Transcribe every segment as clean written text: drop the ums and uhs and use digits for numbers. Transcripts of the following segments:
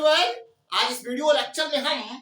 Everyone, आज इस video lecture में हम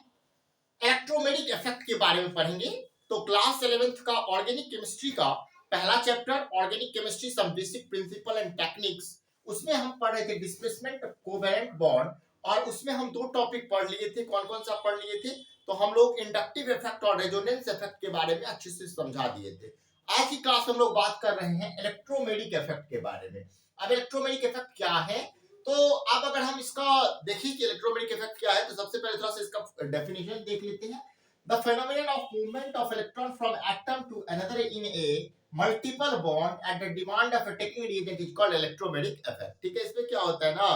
इलेक्ट्रोमैग्नेटिक इफेक्ट के बारे में पढ़ेंगे। तो क्लास 11th का ऑर्गेनिक केमिस्ट्री का पहला chapter organic chemistry some basic principle and techniques, उसमें हम पढ़ रहे थे डिस्प्लेसमेंट कोवेलेंट बॉन्ड, और उसमें हम दो टॉपिक पढ़ लिए थे। कौन कौन सा पढ़ लिए थे? तो हम लोग इंडक्टिव इफेक्ट और रेजोनेंस इफेक्ट के बारे में अच्छे से समझा दिए थे। आज की क्लास में हम लोग बात कर रहे हैं इलेक्ट्रोमैग्नेटिक इफेक्ट के बारे में। अब इलेक्ट्रोमैग्नेटिक इफेक्ट क्या है, तो अब अगर हम इसका देखें कि इलेक्ट्रोमैग्नेटिक इफेक्ट क्या है, तो सबसे पहले थोड़ा सा इसका डेफिनेशन देख लेते हैं। The phenomenon of movement of electron from atom to another in a multiple bond at the demand of a taking reagent is called electromagnetic effect। ठीक है, इसमें क्या होता है ना,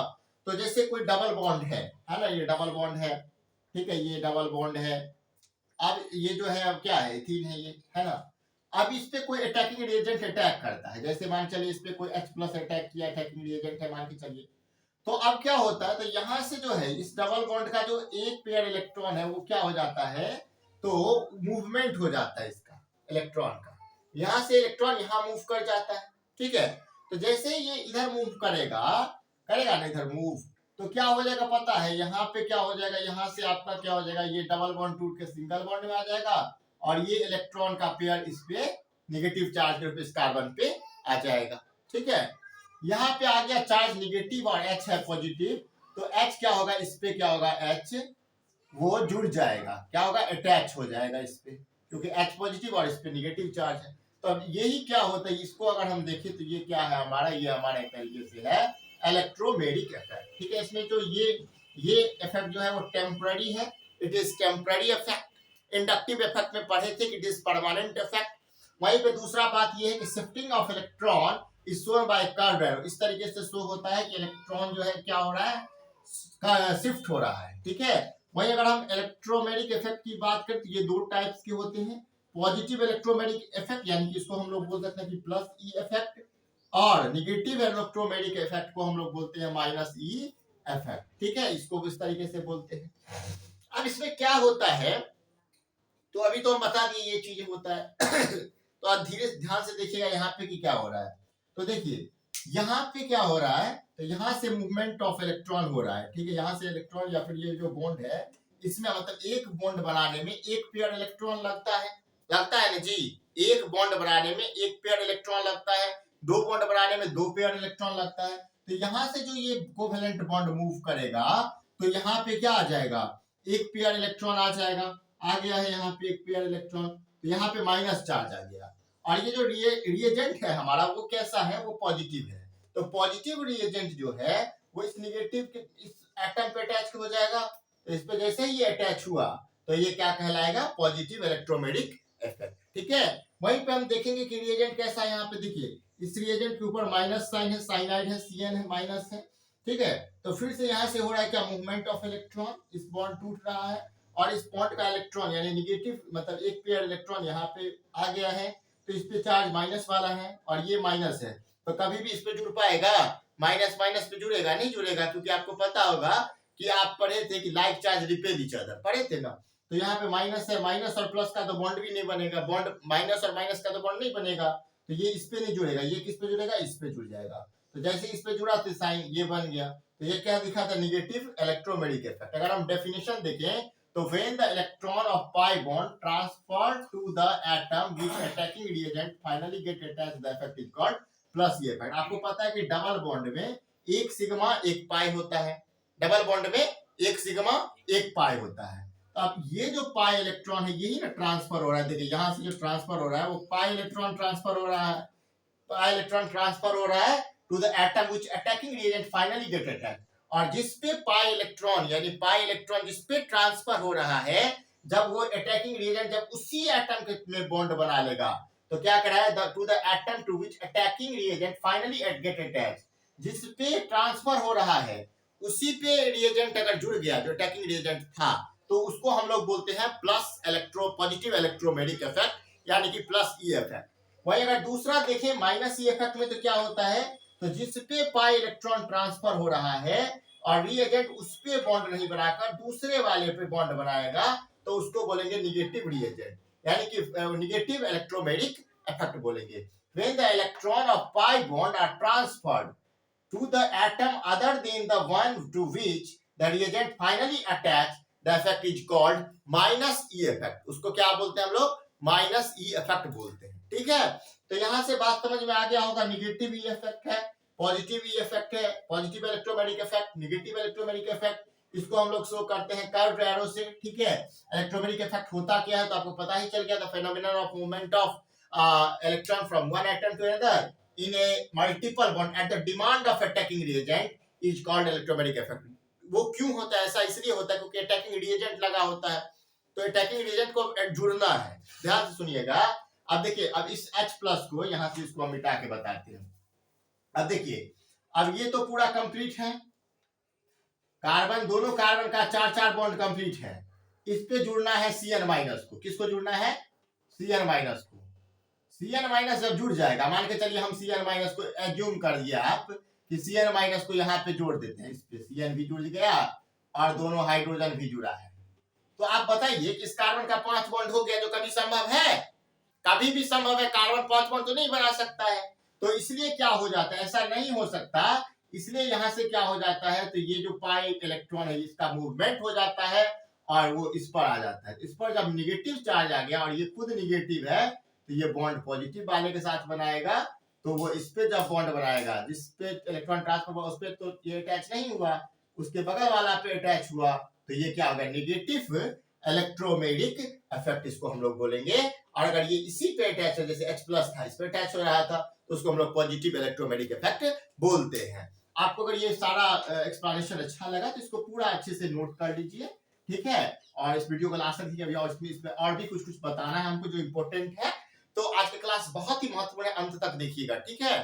तो जैसे कोई डबल बॉन्ड है ना, ये डबल बॉन्ड है, ठीक है, ये डबल बॉन्ड है। अब ये जो है, अब क्या है, एथीन है ये, है ना। अब इस पे कोई अटैकिंग रिएजेंट अटैक करता है, जैसे मान चलिए इस पे कोई H+ अटैक किया, अटैकिंग रिएजेंट है मान के चलिए। तो अब क्या होता है, तो यहां से जो है इस डबल बॉन्ड का जो एक पेयर इलेक्ट्रॉन है वो क्या हो जाता है, तो मूवमेंट हो जाता है इसका इलेक्ट्रॉन का। यहां से इलेक्ट्रॉन यहां मूव कर जाता है, ठीक है। तो जैसे ये इधर मूव करेगा करेगा ना, इधर मूव, तो क्या हो जाएगा पता है, यहाँ पे क्या हो जाएगा, यहाँ से आपका क्या हो जाएगा, ये डबल बॉन्ड टूट के सिंगल बॉन्ड में आ जाएगा, और ये इलेक्ट्रॉन का पेयर इस पे नेगेटिव चार्ज के रूप में इस कार्बन पे आ जाएगा, ठीक है। यहाँ पे आ गया चार्ज निगेटिव और H है पॉजिटिव, तो H क्या होगा, इस पे क्या होगा, H वो जुड़ जाएगा, क्या होगा, अटैच हो जाएगा इस पे, क्योंकि H पॉजिटिव और इस पे निगेटिव चार्ज है। तो अब यही क्या होता है, इसको अगर हम देखें तो ये क्या है हमारा, ये हमारा एक तरीके से है इलेक्ट्रोमैग्नेटिक इफेक्ट, ठीक है। इसमें जो ये इफेक्ट जो है वो टेम्पररी है, it is temporary effect. Inductive effect में पढ़े थे कि इट इज परमानेंट इफेक्ट। वहीं पे दूसरा बात ये है कि shifting of electron is shown by curve arrow, इस तरीके से शो होता है कि इलेक्ट्रॉन जो है क्या हो रहा है, शिफ्ट हो रहा है, ठीक है। वहीं अगर हम इलेक्ट्रोमैग्नेटिक इफेक्ट की बात करें तो ये दो टाइप्स के होते हैं। पॉजिटिव इलेक्ट्रोमैग्नेटिक इफेक्ट, यानी कि इसको हम लोग बोल सकते हैं कि प्लस ई इफेक्ट, और निगेटिव इलेक्ट्रोमैग्नेटिक इफेक्ट को हम लोग बोलते हैं माइनस ई इफेक्ट, ठीक है। इसको इस तरीके से बोलते हैं। अब इसमें क्या होता है, तो अभी तो हम बता दिए ये चीजें होता है तो आप धीरे ध्यान से देखिएगा यहाँ पे कि क्या हो रहा है। तो देखिए यहाँ पे क्या हो रहा है, तो यहाँ से मूवमेंट ऑफ इलेक्ट्रॉन हो रहा है, ठीक है। यहाँ से इलेक्ट्रॉन या फिर ये जो बॉन्ड है, इसमें मतलब एक बॉन्ड बनाने में एक पेयर इलेक्ट्रॉन लगता है ना जी। एक बॉन्ड बनाने में एक पेयर इलेक्ट्रॉन लगता है, दो बॉन्ड बनाने में दो पेयर इलेक्ट्रॉन लगता है। तो यहाँ से जो ये कोवेलेंट बॉन्ड मूव करेगा, तो यहाँ पे क्या आ जाएगा, एक पेयर इलेक्ट्रॉन आ जाएगा, आ गया है यहाँ पे एक पेयर इलेक्ट्रॉन, तो यहाँ पे माइनस चार्ज आ गया। और ये जो रिएजेंट है हमारा वो कैसा है, वो पॉजिटिव है। तो पॉजिटिव रिएजेंट जो है वो इस निगेटिव के इस एटम पे अटैच हो जाएगा। तो इस पे जैसे ही ये अटैच हुआ तो ये क्या कहलाएगा, पॉजिटिव इलेक्ट्रोमैग्नेटिक इफेक्ट, ठीक है। वहीं पे हम देखेंगे कि रिएजेंट कैसा है, यहाँ पे देखिए इस रिएजेंट के ऊपर माइनस साइन है, साइनाइड है, Cn है, माइनस है, ठीक है। तो फिर से यहाँ से हो रहा है क्या, मूवमेंट ऑफ इलेक्ट्रॉन, इस बॉन्ड टूट रहा है, और इस बॉन्ड का इलेक्ट्रॉन यानी निगेटिव मतलब एक पेयर इलेक्ट्रॉन यहाँ पे आ गया है, तो इस पे चार्ज माइनस वाला है और ये माइनस है, तो कभी भी इस पे जुड़ पाएगा, माइनस माइनस पे जुड़ेगा नहीं, जुड़ेगा, क्योंकि आपको पता होगा कि आप पढ़े थे कि like charge repel each other, पढ़े थे ना। तो यहाँ पे माइनस है, माइनस और प्लस का तो बॉन्ड भी नहीं बनेगा, बॉन्ड माइनस और माइनस का तो बॉन्ड नहीं बनेगा, तो ये इस पे नहीं जुड़ेगा, ये किस पे जुड़ेगा, इस पे जुड़ जाएगा। तो जैसे इस पे जुड़ा तो साइन ये बन गया, तो ये क्या दिखा था, निगेटिव इलेक्ट्रोमैग्नेटिक इफेक्ट। अगर हम डेफिनेशन देखें तो when the electron of pi bond transferred to the atom which attacking reagent finally get attached, the effect is called plus E effect। आपको पता है कि डबल बॉन्ड में एक सिग्मा एक पाई होता है, डबल बॉन्ड में एक सिग्मा एक पाई होता है। तो अब ये जो पाई इलेक्ट्रॉन है यही ना ट्रांसफर हो रहा है, देखिए यहाँ से जो ट्रांसफर हो रहा है वो पाई इलेक्ट्रॉन ट्रांसफर हो रहा है, पाई इलेक्ट्रॉन ट्रांसफर हो रहा है to the atom which attacking reagent finally get attacked. और जिसपे पाई इलेक्ट्रॉन यानी पाई इलेक्ट्रॉन जिसपे ट्रांसफर हो रहा है, जब वो अटैकिंग रिएजेंट जब उसी एटम में बॉन्ड बना लेगा, तो क्या करा है, to the atom to which attacking reagent finally get attached, जिसपे ट्रांसफर हो रहा है उसी पे रिएजेंट अगर जुड़ गया जो अटैकिंग रिएजेंट था, तो उसको हम लोग बोलते हैं प्लस पॉजिटिव इलेक्ट्रोमैग्नेटिक इफेक्ट, यानी कि प्लस ई इफेक्ट। वही अगर दूसरा देखें माइनस ई इफेक्ट में, तो क्या होता है, तो जिसपे पाई इलेक्ट्रॉन ट्रांसफर हो रहा है और रिएजेंट उस पे बॉन्ड नहीं बनाकर दूसरे वाले पे बॉन्ड बनाएगा, तो उसको बोलेंगे निगेटिव रिएजेंट, यानी कि निगेटिव इलेक्ट्रोमैग्नेटिक इफेक्ट बोलेंगे। when the electron of pi bond are transferred to the atom other than the one to which the reagent finally attach the effect is called minus E effect. उसको क्या बोलते हैं हम लोग? Minus E effect बोलते हैं। ठीक है, तो यहां से बात समझ में आ गया होगा। निगेटिव ई इफेक्ट है, पॉजिटिव ई इफेक्ट है, positive electromagnetic effect, negative electromagnetic effect, इसको हम लोग शो करते हैं कर्व्ड एरो से। ठीक है, इलेक्ट्रोमैग्नेटिक इफेक्ट होता क्या है तो आपको पता ही चल गया। The phenomenon of movement of electron from one atom to another in a multiple bond at the demand of attacking reagent is called electromagnetic effect. वो क्यों होता है ऐसा? इसलिए होता है क्योंकि अटैकिंग रिएजेंट लगा होता है, तो अटैकिंग रिएजेंट को जुड़ना है। ध्यान से सुनिएगा। अब देखिए, अब इस H प्लस को यहां से इसको हम मिटा के बताते हैं। अब देखिए, अब ये तो पूरा कंप्लीट है, कार्बन, दोनों कार्बन का 4-4 बॉन्ड कंप्लीट है। इस पे जुड़ना है Cn माइनस को। किसको जुड़ना है? Cn माइनस को। Cn माइनस जब जुड़ जाएगा, मान के चलिए हम Cn माइनस को एज्यूम कर दिया आप कि Cn माइनस को यहाँ पे जोड़ देते हैं। इस पे Cn भी जुड़ गया और दोनों हाइड्रोजन भी जुड़ा है। तो आप बताइए कि इस कार्बन का 5 बॉन्ड हो गया, जो कभी संभव है? कभी भी संभव है। कार्बन 5 बॉन्ड तो नहीं बना सकता है, तो इसलिए क्या हो जाता है? ऐसा नहीं हो सकता। इसलिए यहां से क्या हो जाता है, तो ये जो पाई इलेक्ट्रॉन है इसका मूवमेंट हो जाता है और वो इस पर आ जाता है। इस पर जब निगेटिव चार्ज आ गया और ये खुद निगेटिव है, तो ये बॉन्ड पॉजिटिव वाले के साथ बनाएगा। तो वो इस पे जब बॉन्ड बनाएगा, जिस पे इलेक्ट्रॉन ट्रांसफर हुआ उस पे तो ये अटैच नहीं हुआ, उसके बगल वाला पे अटैच हुआ, तो ये क्या होगा? निगेटिव इलेक्ट्रोमैग्नेटिक इफेक्ट इसको हम लोग बोलेंगे। और अगर ये इसी पे अटैच है, जैसे H प्लस था, इस पे अटैच हो रहा था, तो उसको हम लोग पॉजिटिव इलेक्ट्रोमैग्नेटिक इफेक्ट बोलते हैं। आपको अगर ये सारा एक्सप्लेनेशन अच्छा लगा तो इसको पूरा अच्छे से नोट कर लीजिए। ठीक है, और इस वीडियो को लास्ट तक देखिए। और इसमें और भी कुछ बताना है हमको जो इम्पोर्टेंट है। तो आज की क्लास बहुत ही महत्वपूर्ण है, अंत तक देखिएगा। ठीक है,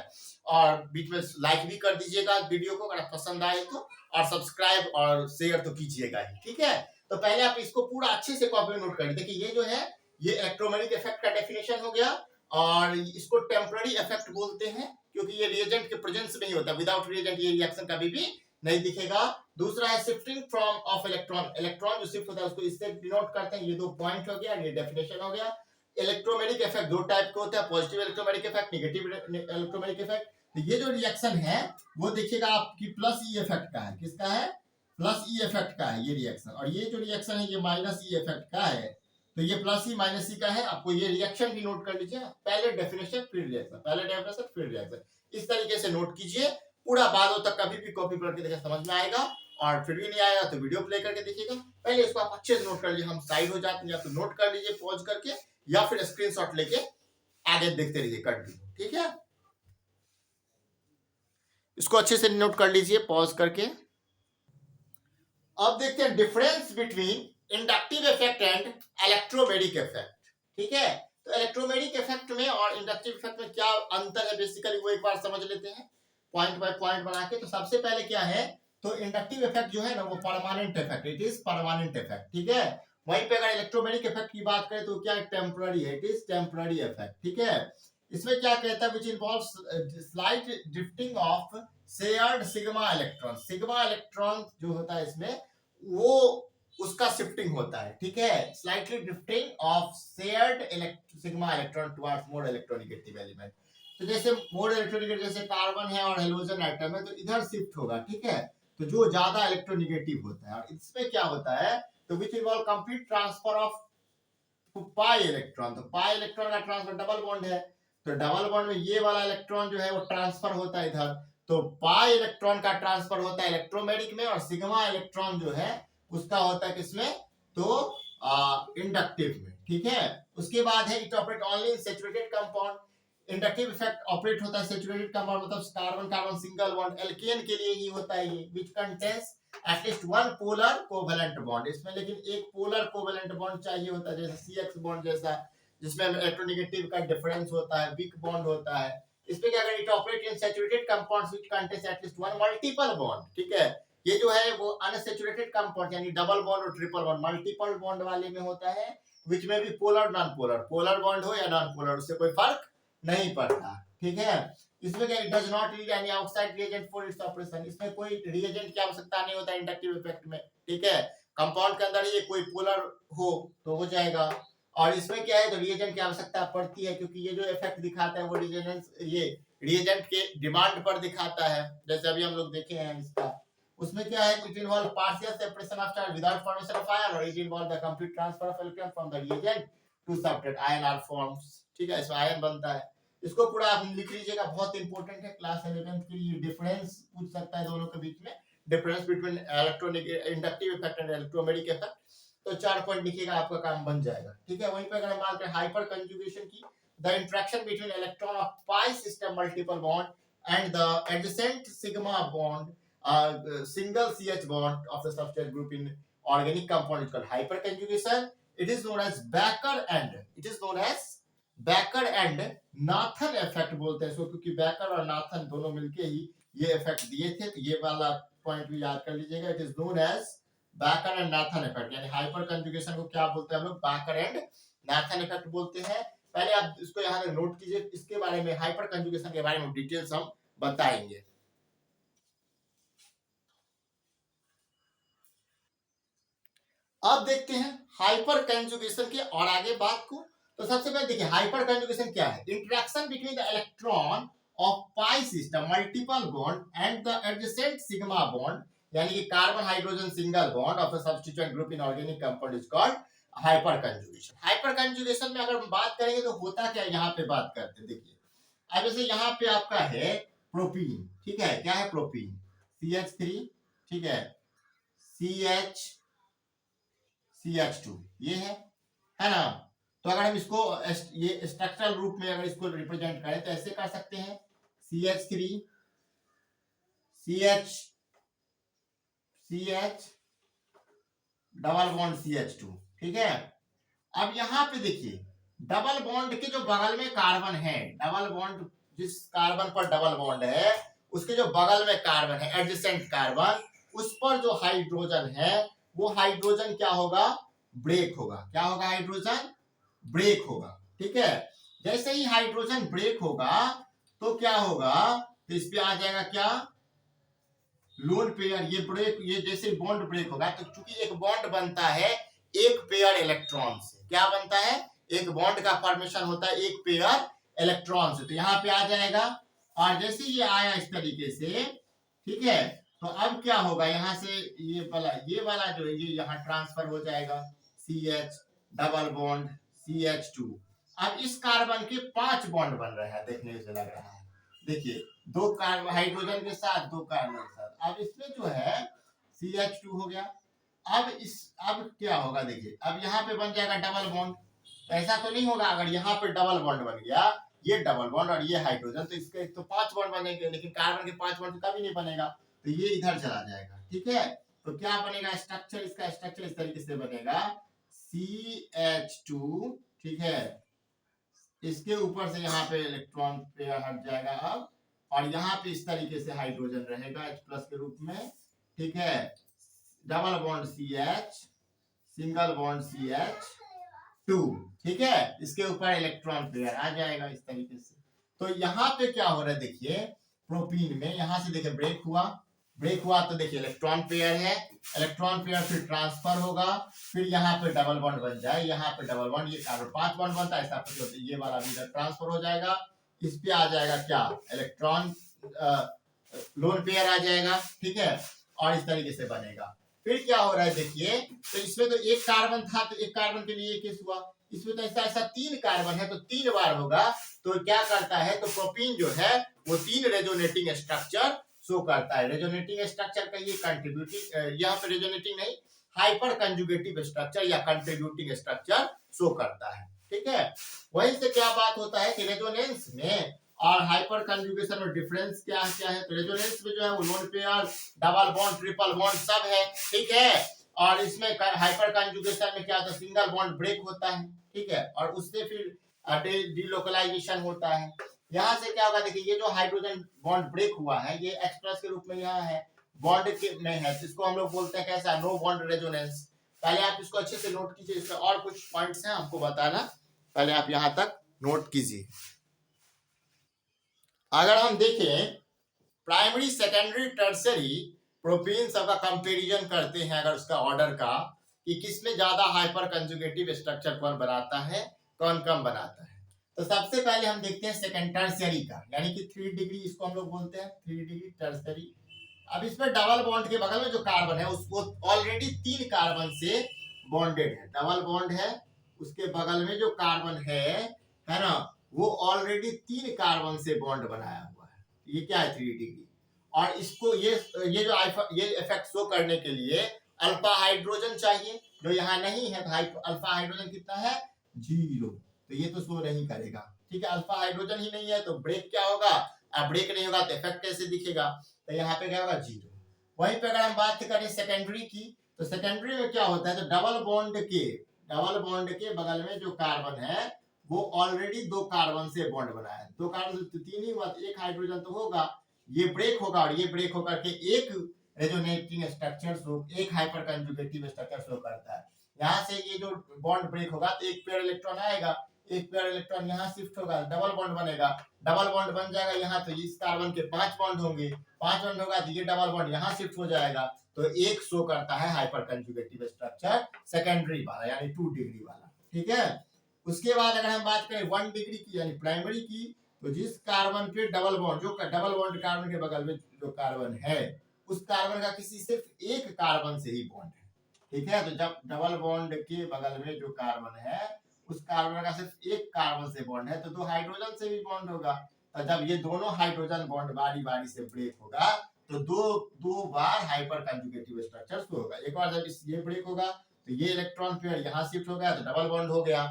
और बीच में लाइक भी कर दीजिएगा वीडियो को अगर पसंद आए तो, और सब्सक्राइब और शेयर तो कीजिएगा ही। ठीक है, तो पहले आप इसको पूरा अच्छे से कॉपी में नोट कर लीजिए। देखिए, ये जो है ये इलेक्ट्रोमैग्नेटिक इफेक्ट का डेफिनेशन हो गया, और इसको टेम्पररी इफेक्ट बोलते हैं क्योंकि ये रिएजेंट के प्रेजेंस में ही होता है। विदाउट रिएजेंट ये रिएक्शन कभी भी नहीं दिखेगा। दूसरा है shifting from of electron. Electron जो शिफ्ट होता है उसको इससे डिनोट करते हैं। ये 2 पॉइंट हो गया, ये डेफिनेशन हो गया। इलेक्ट्रोमैग्नेटिक इफेक्ट 2 टाइप के होते हैं, positive electromagnetic effect, negative electromagnetic effect. तो ये जो रिएक्शन है वो देखिएगा आपकी प्लस ई इफेक्ट का है। किसका है? प्लस ई इफेक्ट का है ये रिएक्शन। और ये जो रिएक्शन है ये माइनस ई इफेक्ट का है। तो ये प्लस ई माइनस ई का है। आपको ये रिएक्शन भी नोट कर लीजिए, पहले डेफिनेशन फिर रिएक्शन, पहले डेफिनेशन फिर रिएक्शन, इस तरीके से नोट कीजिए। पूरा बातों तक कभी भी कॉपी करके देखिए, समझ में आएगा। और फिर भी नहीं आएगा तो वीडियो प्ले करके देखिएगा। पहले इसको आप अच्छे से नोट कर लीजिए। हम साइड हो जाते हैं, या तो नोट कर लीजिए पॉज करके, या फिर स्क्रीनशॉट लेके आगे देखते रहिए कंटिन्यू। ठीक है, इसको अच्छे से नोट कर लीजिए पॉज करके। अब देखते हैं difference between inductive effect and electromagnetic effect. ठीक है, तो इलेक्ट्रोमैग्नेटिक इफेक्ट में और इंडक्टिव इफेक्ट में क्या अंतर है बेसिकली वो एक बार समझ लेते हैं पॉइंट बाय पॉइंट बना के। तो सबसे पहले क्या है, तो इंडक्टिव इफेक्ट जो है ना वो permanent effect, it is permanent effect. ठीक है, वहीं पे अगर इलेक्ट्रोमैग्नेटिक इफेक्ट की बात करें तो क्या टेम्पररी है, इट इज टेम्पररी इफेक्ट। ठीक है, इसमें क्या कहता है, which involves slight drifting of shared sigma electron. Sigma electron जो होता है इसमें वो उसका शिफ्टिंग होता है। ठीक है, slightly drifting of shared sigma electron towards more electronegative element. तो जैसे मोर इलेक्ट्रोनेगेटिव, जैसे कार्बन है और हेलोजन एटम है, तो इधर शिफ्ट होगा। ठीक है, तो जो ज्यादा इलेक्ट्रोनेगेटिव होता है। और इसमें क्या होता है, तो which involve complete transfer of pi electron. तो पाई इलेक्ट्रॉन का ट्रांसफर डबल बॉन्ड है, तो डबल बॉन्ड में ये वाला इलेक्ट्रॉन जो है वो ट्रांसफर होता है इधर। तो पाई इलेक्ट्रॉन का ट्रांसफर होता है इलेक्ट्रोमैग्नेटिक में, और सिग्मा इलेक्ट्रॉन जो है उसका होता है किसमें, तो इंडक्टिव में। ठीक है, उसके बाद है it operate only in saturated compound. Inductive effect operate होता है सैचुरेटेड कंपाउंड, मतलब carbon carbon single bond, alkane के लिए ही होता है ये, which contains at least one polar covalent bond. इसमें लेकिन एक पोलर कोवेलेंट बॉन्ड चाहिए होता है, जैसे CX बॉन्ड जैसा, जिसमें इलेक्ट्रोनेगेटिव का डिफरेंस होता है, वीक बॉन्ड होता है। इसमें क्या अगर it operate in saturated compounds which contains at least one multiple bond. ठीक है, ये जो है वो अनसैचुरेटेड कंपाउंड यानी डबल बॉन्ड और ट्रिपल बॉन्ड, मल्टीपल बॉन्ड वाले में होता है, विच में भी polar non polar, polar bond हो या नॉन पोलर उससे कोई फर्क नहीं पड़ता। ठीक है, इसमें क्या, it does not need any outside reagent for its operation. इसमें कोई रिएजेंट की आवश्यकता नहीं होता इंडक्टिव इफेक्ट में। ठीक है, कंपाउंड के अंदर ही कोई पोलर हो तो हो जाएगा। और इसमें क्या है, तो रिएजेंट की आवश्यकता पड़ती है, क्योंकि ये जो इफेक्ट दिखाता है वो रिएजेंट के डिमांड पर दिखाता है। जैसे अभी हम लोग देखे हैं इसका उसमें क्या है, it involve partial separation of charge without formation of ion, और it involve the complete transfer of electron from the reagent to substrate, ion forms. ठीक है, इसमें आयन बनता है। इसको पूरा आप लिख लीजिएगा, बहुत इंपॉर्टेंट है क्लास 11th के लिए। डिफरेंस पूछ सकता है दोनों के बीच में, difference between electronic inductive effect and electromagnetic effect. तो 4 पॉइंट लिखिएगा, आपका काम बन जाएगा। ठीक है, वहीं पे अगर हम बात करें हाइपर कंजुगेशन की, the interaction between electron of pi system multiple bond and the adjacent sigma bond single CH bond of the substrate group in organic compound is called hyperconjugation. It is known as Becker and Nathan effect बोलते हैं इसको, क्योंकि baker और Nathan दोनों मिलके ही ये effect दिए थे। तो ये वाला पॉइंट भी याद कर लीजिएगा। It is known as Baker and Nathan effect, यानी हाइपर कंजुगेशन को क्या बोलते हैं हम लोग, बेकर एंड नाथन इफेक्ट बोलते हैं। पहले आप इसको यहाँ नोट कीजिए, इसके बारे में हाइपर कंजुगेशन के बारे में डिटेल्स हम बताएंगे। अब देखते हैं हाइपर कंजुगेशन के और आगे बात को। तो सबसे पहले देखिए हाइपर कंजुगेशन क्या है, interaction between the electron of pi system multiple bond and the adjacent sigma bond, यानी कि carbon hydrogen single bond of a substituent group in organic compound is called hyper conjugation. Hyper conjugation में अगर हम बात करेंगे तो होता क्या, यहाँ पे बात करते हैं। देखिए अब जैसे यहाँ पे आपका है प्रोपीन, ठीक है, क्या है प्रोपीन, CH3, ठीक है, CH2 ये है ना। तो अगर हम इसको ये स्ट्रक्चरल रूप में अगर इसको रिप्रेजेंट करें तो ऐसे कर सकते हैं, CH3 CH double bond CH2, ठीक है। अब यहाँ पे देखिए डबल बॉन्ड के जो बगल में कार्बन है, डबल बॉन्ड जिस कार्बन पर डबल बॉन्ड है उसके जो बगल में कार्बन है, एडजेसेंट कार्बन, उस पर जो हाइड्रोजन है वो हाइड्रोजन क्या होगा, ब्रेक होगा। क्या होगा, हाइड्रोजन ब्रेक होगा। ठीक है, जैसे ही हाइड्रोजन ब्रेक होगा तो क्या होगा, तो इस पे आ जाएगा क्या, लोन पेयर। ये ब्रेक, ये जैसे बॉन्ड ब्रेक होगा तो चूंकि एक बॉन्ड बनता है एक पेयर इलेक्ट्रॉन से, क्या बनता है, एक बॉन्ड का फॉर्मेशन होता है एक पेयर इलेक्ट्रॉन से। तो यहाँ पे आ जाएगा, और जैसे ये आया इस तरीके से, ठीक है, तो अब क्या होगा, यहाँ से ये वाला जो है ये यहाँ ट्रांसफर हो जाएगा, CH डबल बॉन्ड CH2। अब इस कार्बन के 5 बॉन्ड बन रहे हैं, देखने से लग रहा है। देखिए 2 कार्बन हाइड्रोजन के साथ 2 कार्बन के साथ। अब इसमें जो है CH2 हो गया। अब क्या होगा, देखिए अब यहाँ पे बन जाएगा डबल बॉन्ड। ऐसा तो नहीं होगा, अगर यहाँ पे डबल बॉन्ड बन गया, ये डबल बॉन्ड और ये हाइड्रोजन, तो इसके तो 5 बॉन्ड बनेंगे, लेकिन कार्बन के 5 बॉन्ड कभी नहीं बनेगा, तो ये इधर चला जाएगा। ठीक है, तो क्या बनेगा स्ट्रक्चर, इसका स्ट्रक्चर इस तरीके से बनेगा, CH2, ठीक है, इसके ऊपर से यहाँ पे इलेक्ट्रॉन पेयर हट जाएगा अब, और यहाँ पे इस तरीके से हाइड्रोजन रहेगा H+ के रूप में। ठीक है, double bond CH, single bond CH2, ठीक है, इसके ऊपर इलेक्ट्रॉन पेयर आ जाएगा इस तरीके से। तो यहाँ पे क्या हो रहा है, देखिए प्रोपीन में यहाँ से देखिए ब्रेक हुआ तो देखिए इलेक्ट्रॉन पेयर है, इलेक्ट्रॉन पेयर फिर ट्रांसफर होगा, फिर यहाँ पे डबल बॉन्ड बन जाए, यहाँ पे डबल बॉन्ड, ये कार्बन 5 बॉन्ड बनता है, ऐसा ये वाला भी ट्रांसफर हो जाएगा, इस पे आ जाएगा क्या, इलेक्ट्रॉन लोन पेयर आ जाएगा। ठीक है, और इस तरीके से बनेगा। फिर क्या हो रहा है, देखिए तो इसमें तो एक कार्बन था, तो एक कार्बन के लिए केस हुआ, इसमें तो ऐसा 3 कार्बन है तो 3 बार होगा। तो क्या करता है, तो प्रोपीन जो है वो 3 रेजोनेटिंग स्ट्रक्चर शो करता है। रेजोनेटिंग स्ट्रक्चर का ये कंट्रीब्यूटिंग, यहाँ पे रेजोनेटिंग नहीं, हाइपर कंजुगेटिव स्ट्रक्चर या कंट्रीब्यूटिंग स्ट्रक्चर शो करता है। ठीक है, वहीं से क्या बात होता है कि रेजोनेंस में और हाइपर कंजुगेशन में डिफरेंस क्या है, तो रेजोनेंस में जो है वो lone pair, double bond, triple bond सब है। ठीक है, और इसमें हाइपर कंजुगेशन में क्या होता है, सिंगल बॉन्ड ब्रेक होता है। ठीक है, और उससे फिर डीलोकलाइजेशन होता है। यहाँ से क्या होगा, देखिए ये जो हाइड्रोजन बॉन्ड ब्रेक हुआ है ये H+ के रूप में यहाँ है, बॉन्ड के में है, इसको हम लोग बोलते हैं कैसा, नो बॉन्ड रेजोनेंस। पहले आप इसको अच्छे से नोट कीजिए, इसमें और कुछ पॉइंट्स हैं हमको बताना, पहले आप यहाँ तक नोट कीजिए। अगर हम देखें प्राइमरी, सेकेंडरी, टर्सरी प्रोपीन सबका कंपैरिजन करते हैं, अगर उसका ऑर्डर का, कि किसमें ज्यादा हाइपर कंजुगेटिव स्ट्रक्चर कौन बनाता है, कौन कम बनाता है। तो सबसे पहले हम देखते हैं सेकेंड टर्सरी का, यानी कि 3 डिग्री, इसको हम लोग बोलते हैं 3 डिग्री टर्सरी। अब इसमें डबल बॉन्ड के बगल में जो कार्बन है उसको ऑलरेडी 3 कार्बन से बॉन्डेड है, डबल बॉन्ड है, उसके बगल में जो कार्बन है ना, वो ऑलरेडी 3 कार्बन से बॉन्ड बनाया हुआ है। ये क्या है 3 डिग्री। और इसको ये जो ये इफेक्ट शो करने के लिए अल्फा हाइड्रोजन चाहिए, जो यहाँ नहीं है। अल्फा हाइड्रोजन कितना है 0, तो ये तो शो नहीं करेगा। ठीक है, अल्फा हाइड्रोजन ही नहीं है तो ब्रेक क्या होगा, अब ब्रेक नहीं होगा तो इफेक्ट कैसे दिखेगा, तो यहाँ पे क्या होगा 0। वहीं पे अगर हम बात करें सेकेंडरी की, तो सेकेंडरी में क्या होता है, तो डबल बॉन्ड के बगल में जो कार्बन है वो ऑलरेडी 2 कार्बन से बॉन्ड बनाया है, 2 कार्बन से 3 ही हुआ, 1 हाइड्रोजन तो होगा, ये ब्रेक होगा और ये ब्रेक होकर के एक रेजोनेटिंग स्ट्रक्चर शो, एक हाइपर कंजुगेटिव स्ट्रक्चर शो करता है। यहाँ से ये जो बॉन्ड ब्रेक होगा तो एक पेयर इलेक्ट्रॉन आएगा, एक पेयर इलेक्ट्रॉन यहाँ शिफ्ट होगा, डबल बॉन्ड बनेगा, डबल बॉन्ड बन जाएगा यहाँ, तो इस कार्बन के 5 बॉन्ड होंगे, 5 बॉन्ड होगा तो ये डबल बॉन्ड यहाँ शिफ्ट हो जाएगा, तो एक शो करता है हाइपर कंजुगेटिव स्ट्रक्चर सेकेंडरी वाला, यानी 2 डिग्री वाला। ठीक है, उसके बाद अगर हम बात करें 1 डिग्री की यानी प्राइमरी की, तो जिस कार्बन पे डबल बॉन्ड, जो डबल बॉन्ड कार्बन के बगल में जो कार्बन है उस कार्बन का किसी सिर्फ एक कार्बन से ही बॉन्ड है। ठीक है, तो जब डबल बॉन्ड के बगल में जो कार्बन है उस कार्बन का सिर्फ एक कार्बन से बॉन्ड है, तो 2 हाइड्रोजन से भी बॉन्ड होगा, तो जब ये दोनों हाइड्रोजन बॉन्ड बारी बारी से ब्रेक होगा तो दो बार हाइपर कंजुगेटिव स्ट्रक्चर होगा। एक बार जब ये ब्रेक होगा तो ये इलेक्ट्रॉन पेयर यहाँ शिफ्ट हो गया तो डबल बॉन्ड हो गया,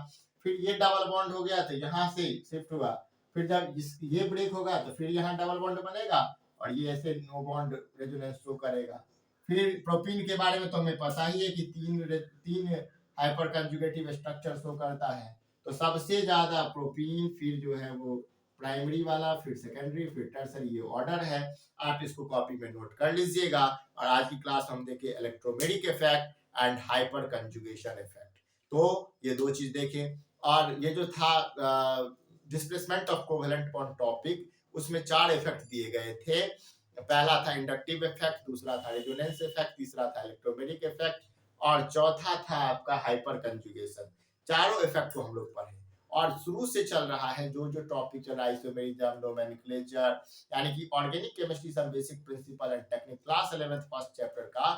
फिर ये डबल बॉन्ड हो गया तो यहाँ से शिफ्ट हुआ, फिर जब ये ब्रेक होगा तो फिर यहाँ डबल बॉन्ड बनेगा और ये ऐसे नो बॉन्ड रेजोनेंस शो करेगा। फिर प्रोपीन के बारे में तो हमें पता ही है कि तीन हाइपर कंजुगेटिव स्ट्रक्चर शो करता है, तो सबसे ज्यादा प्रोपीन, फिर जो है वो प्राइमरी वाला, फिर सेकेंडरी, फिर टर्सरी, ये ऑर्डर है। आप इसको कॉपी में नोट कर लीजिएगा। और आज की क्लास हम देखे electromeric effect and hyper conjugation effect, तो ये 2 चीज देखें। और ये जो था displacement of covalent bond topic, उसमें 4 इफेक्ट दिए गए थे। पहला था इंडक्टिव इफेक्ट, दूसरा था रेजोनेंस इफेक्ट, तीसरा था इलेक्ट्रोमेरिक इफेक्ट और चौथा था आपका हाइपर कंजुगेशन। चारों इफेक्ट को हम लोग पढ़े और शुरू से चल रहा है जो टॉपिक चल रहा है, आइसोमेरिज्म, नोमेनक्लेचर, यानी कि organic chemistry some basic principle and technique, class 11th first chapter का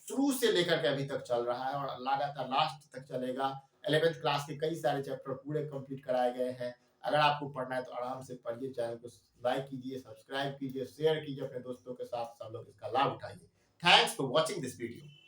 शुरू से लेकर के अभी तक चल रहा है और लगातार लास्ट तक चलेगा। 11th क्लास के कई सारे चैप्टर पूरे कंप्लीट कराए गए हैं। अगर आपको पढ़ना है तो आराम से पढ़िए, चैनल को लाइक कीजिए, सब्सक्राइब कीजिए, शेयर कीजिए अपने दोस्तों के साथ, सब लोग इसका लाभ उठाइए। Thanks for watching this video.